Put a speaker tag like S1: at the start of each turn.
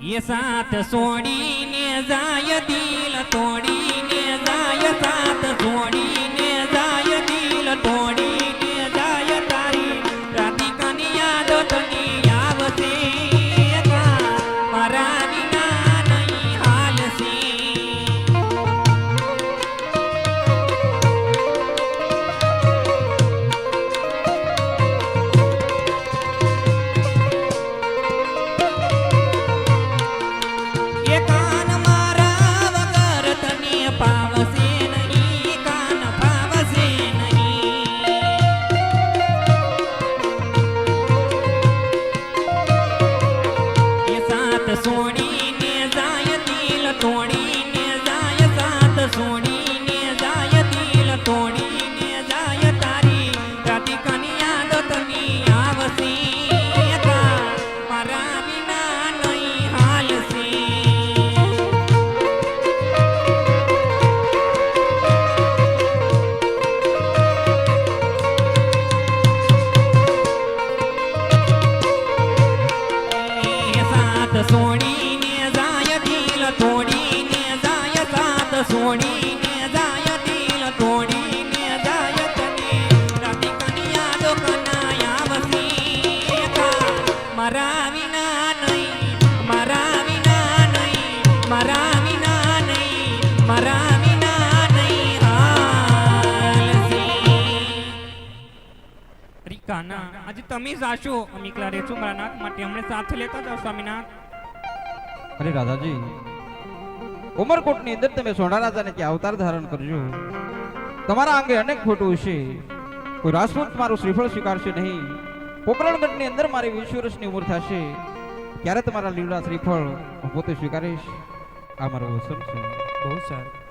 S1: ये साथ सोडीने जाय दिल तोडीने जाय साथ सोडीने जाय दिल तोडीने जाय तारी राधिकानी याद तनी आवसे का मारा विना नहीं हालसे पावसे नहीं कान पावसे नहीं ये साथ सोडीने जाय दिल तोडीने जाय साथ सोडीने जाय दिल तोडीने जाय तारी राधिकानी याद तनी आवसे का मारा विना नहीं हालसे सोडीने जाय दिल तोडीने जाय साथ सोडीने जाय दिल तोडीने जाय तने राधिकानी याद कना आवसे का मारा विना नहीं मारा विना नहीं मारा विना नहीं मारा विना नहीं हालसे रिकाना आज तमी जाशो अमी एकला रेचो मारा नाथ माटे हमने साथ लेता जाओ स्वामीनाथ
S2: अरे राधाजी उमरकोट ની અંદર તમે સોના રાજાને કે અવતાર ધારણ કરજો તમારા અંગે અનેક ફોટો છે કોઈ રાજપૂત મારું શ્રીફળ સ્વીકારશે નહીં પોકરણગઢ ની અંદર મારી 20 વર્ષની ઉંમર થશે ત્યારે તમારા લીલા શ્રીફળ હું પોતે સ્વીકારીશ આ મારો વચન છે
S1: બહુ સારું